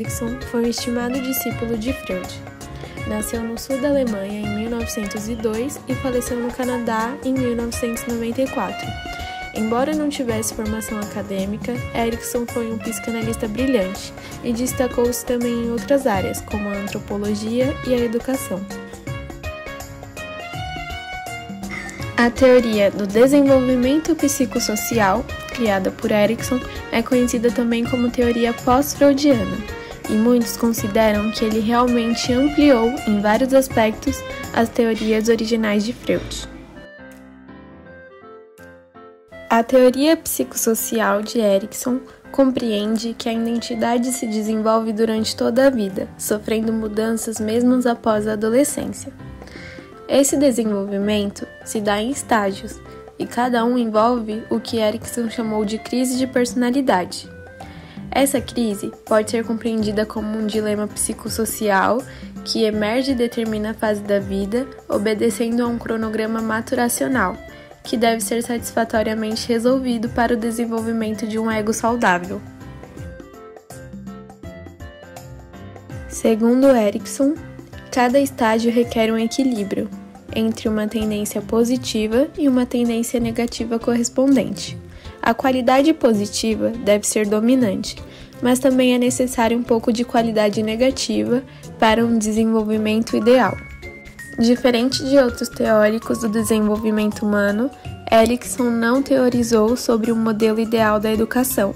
Erikson foi um estimado discípulo de Freud. Nasceu no sul da Alemanha em 1902 e faleceu no Canadá em 1994. Embora não tivesse formação acadêmica, Erikson foi um psicanalista brilhante e destacou-se também em outras áreas, como a antropologia e a educação. A teoria do desenvolvimento psicossocial, criada por Erikson, é conhecida também como teoria pós-freudiana, e muitos consideram que ele realmente ampliou, em vários aspectos, as teorias originais de Freud. A teoria psicossocial de Erikson compreende que a identidade se desenvolve durante toda a vida, sofrendo mudanças mesmo após a adolescência. Esse desenvolvimento se dá em estágios, e cada um envolve o que Erikson chamou de crise de personalidade. Essa crise pode ser compreendida como um dilema psicossocial que emerge e determina a fase da vida, obedecendo a um cronograma maturacional, que deve ser satisfatoriamente resolvido para o desenvolvimento de um ego saudável. Segundo Erikson, cada estágio requer um equilíbrio entre uma tendência positiva e uma tendência negativa correspondente. A qualidade positiva deve ser dominante, mas também é necessário um pouco de qualidade negativa para um desenvolvimento ideal. Diferente de outros teóricos do desenvolvimento humano, Erikson não teorizou sobre o modelo ideal da educação.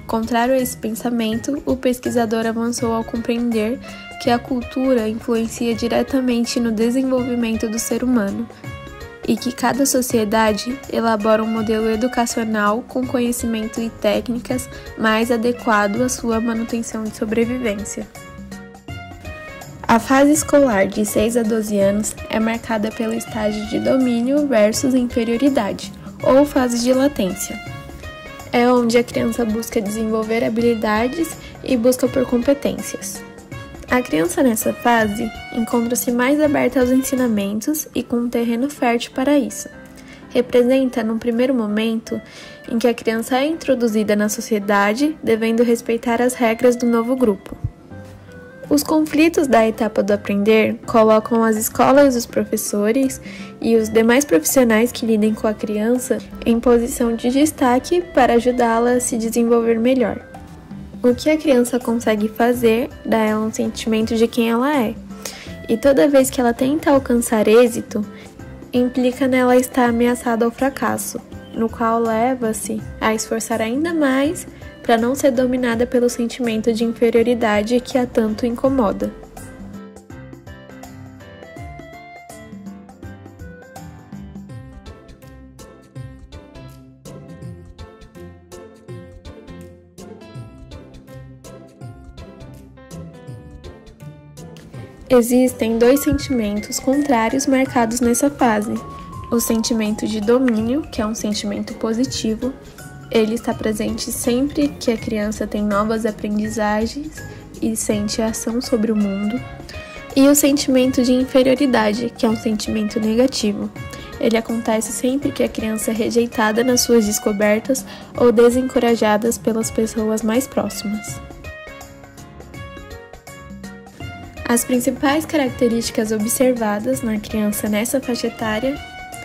Contrário a esse pensamento, o pesquisador avançou ao compreender que a cultura influencia diretamente no desenvolvimento do ser humano e que cada sociedade elabora um modelo educacional com conhecimento e técnicas mais adequado à sua manutenção de sobrevivência. A fase escolar de 6 a 12 anos é marcada pelo estágio de domínio versus inferioridade, ou fase de latência. É onde a criança busca desenvolver habilidades e busca por competências. A criança nessa fase encontra-se mais aberta aos ensinamentos e com um terreno fértil para isso. Representa, num primeiro momento, em que a criança é introduzida na sociedade, devendo respeitar as regras do novo grupo. Os conflitos da etapa do aprender colocam as escolas, os professores e os demais profissionais que lidem com a criança em posição de destaque para ajudá-la a se desenvolver melhor. O que a criança consegue fazer dá a ela um sentimento de quem ela é, e toda vez que ela tenta alcançar êxito, implica nela estar ameaçada ao fracasso, no qual leva-se a esforçar ainda mais para não ser dominada pelo sentimento de inferioridade que a tanto incomoda. Existem dois sentimentos contrários marcados nessa fase. O sentimento de domínio, que é um sentimento positivo, ele está presente sempre que a criança tem novas aprendizagens e sente ação sobre o mundo. E o sentimento de inferioridade, que é um sentimento negativo. Ele acontece sempre que a criança é rejeitada nas suas descobertas ou desencorajada pelas pessoas mais próximas. As principais características observadas na criança nessa faixa etária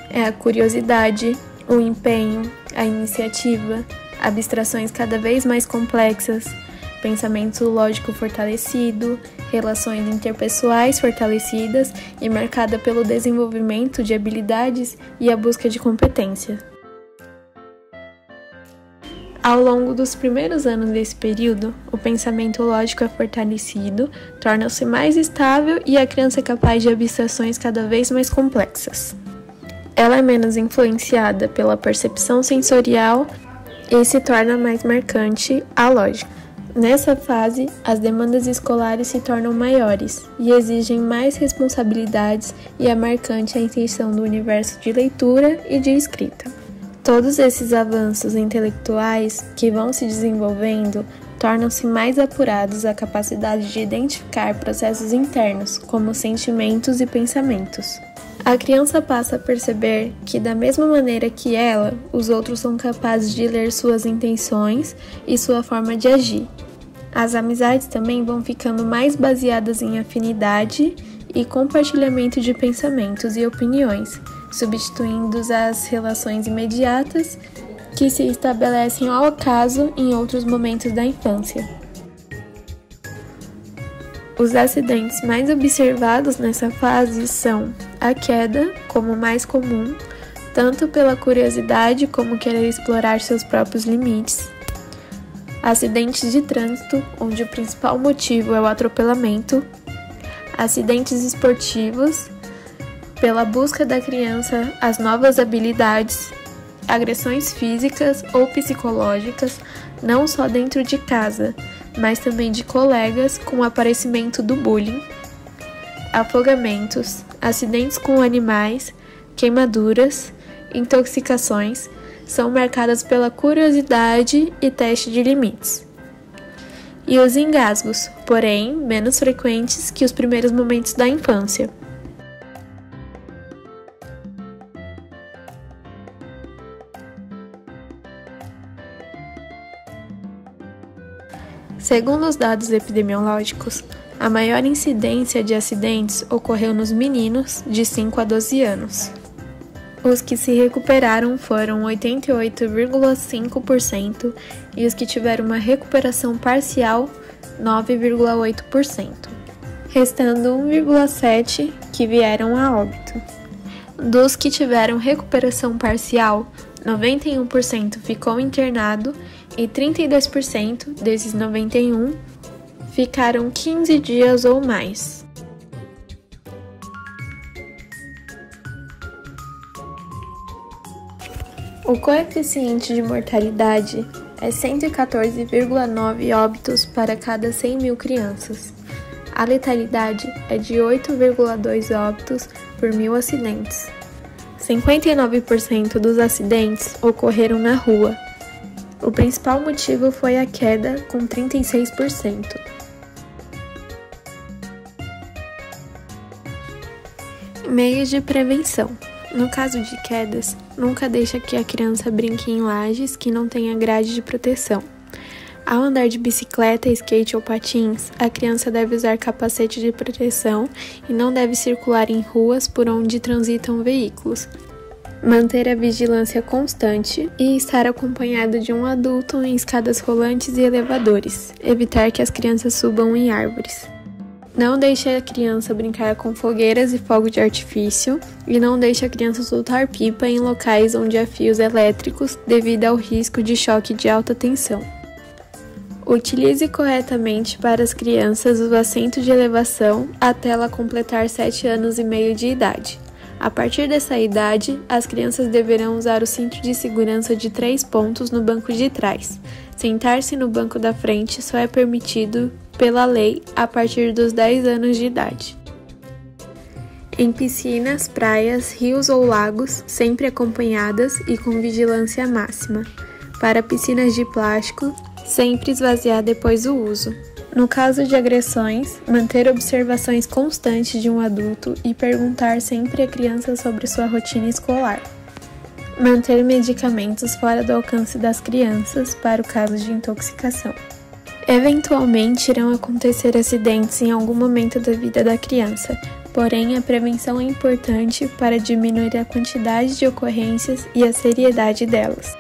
é a curiosidade, o empenho, a iniciativa, abstrações cada vez mais complexas, pensamento lógico fortalecido, relações interpessoais fortalecidas e marcada pelo desenvolvimento de habilidades e a busca de competência. Ao longo dos primeiros anos desse período, o pensamento lógico é fortalecido, torna-se mais estável e a criança é capaz de abstrações cada vez mais complexas. Ela é menos influenciada pela percepção sensorial e se torna mais marcante a lógica. Nessa fase, as demandas escolares se tornam maiores e exigem mais responsabilidades e é marcante a inserção do universo de leitura e de escrita. Todos esses avanços intelectuais que vão se desenvolvendo tornam-se mais apurados a capacidade de identificar processos internos, como sentimentos e pensamentos. A criança passa a perceber que, da mesma maneira que ela, os outros são capazes de ler suas intenções e sua forma de agir. As amizades também vão ficando mais baseadas em afinidade e compartilhamento de pensamentos e opiniões, substituindo as relações imediatas que se estabelecem ao acaso em outros momentos da infância. Os acidentes mais observados nessa fase são a queda, como mais comum, tanto pela curiosidade como querer explorar seus próprios limites. Acidentes de trânsito, onde o principal motivo é o atropelamento. Acidentes esportivos, pela busca da criança às novas habilidades. Agressões físicas ou psicológicas, não só dentro de casa, mas também de colegas com o aparecimento do bullying. Afogamentos, acidentes com animais, queimaduras, intoxicações, são marcadas pela curiosidade e teste de limites. E os engasgos, porém, menos frequentes que os primeiros momentos da infância. Segundo os dados epidemiológicos, a maior incidência de acidentes ocorreu nos meninos de 5 a 12 anos. Os que se recuperaram foram 88,5% e os que tiveram uma recuperação parcial, 9,8%, restando 1,7% que vieram a óbito. Dos que tiveram recuperação parcial, 91% ficou internado e 32% desses 91% ficaram 15 dias ou mais. O coeficiente de mortalidade é 114,9 óbitos para cada 100 mil crianças. A letalidade é de 8,2 óbitos por 1.000 acidentes. 59% dos acidentes ocorreram na rua. O principal motivo foi a queda, com 36%. Meios de prevenção. No caso de quedas, nunca deixe que a criança brinque em lajes que não tenha grade de proteção. Ao andar de bicicleta, skate ou patins, a criança deve usar capacete de proteção e não deve circular em ruas por onde transitam veículos. Manter a vigilância constante e estar acompanhado de um adulto em escadas rolantes e elevadores. Evitar que as crianças subam em árvores. Não deixe a criança brincar com fogueiras e fogo de artifício e não deixe a criança soltar pipa em locais onde há fios elétricos devido ao risco de choque de alta tensão. Utilize corretamente para as crianças o assento de elevação até ela completar 7 anos e meio de idade. A partir dessa idade, as crianças deverão usar o cinto de segurança de 3 pontos no banco de trás. Sentar-se no banco da frente só é permitido pela lei a partir dos 10 anos de idade. Em piscinas, praias, rios ou lagos, sempre acompanhadas e com vigilância máxima. Para piscinas de plástico, sempre esvaziar depois do uso. No caso de agressões, manter observações constantes de um adulto e perguntar sempre à criança sobre sua rotina escolar. Manter medicamentos fora do alcance das crianças para o caso de intoxicação. Eventualmente irão acontecer acidentes em algum momento da vida da criança, porém a prevenção é importante para diminuir a quantidade de ocorrências e a seriedade delas.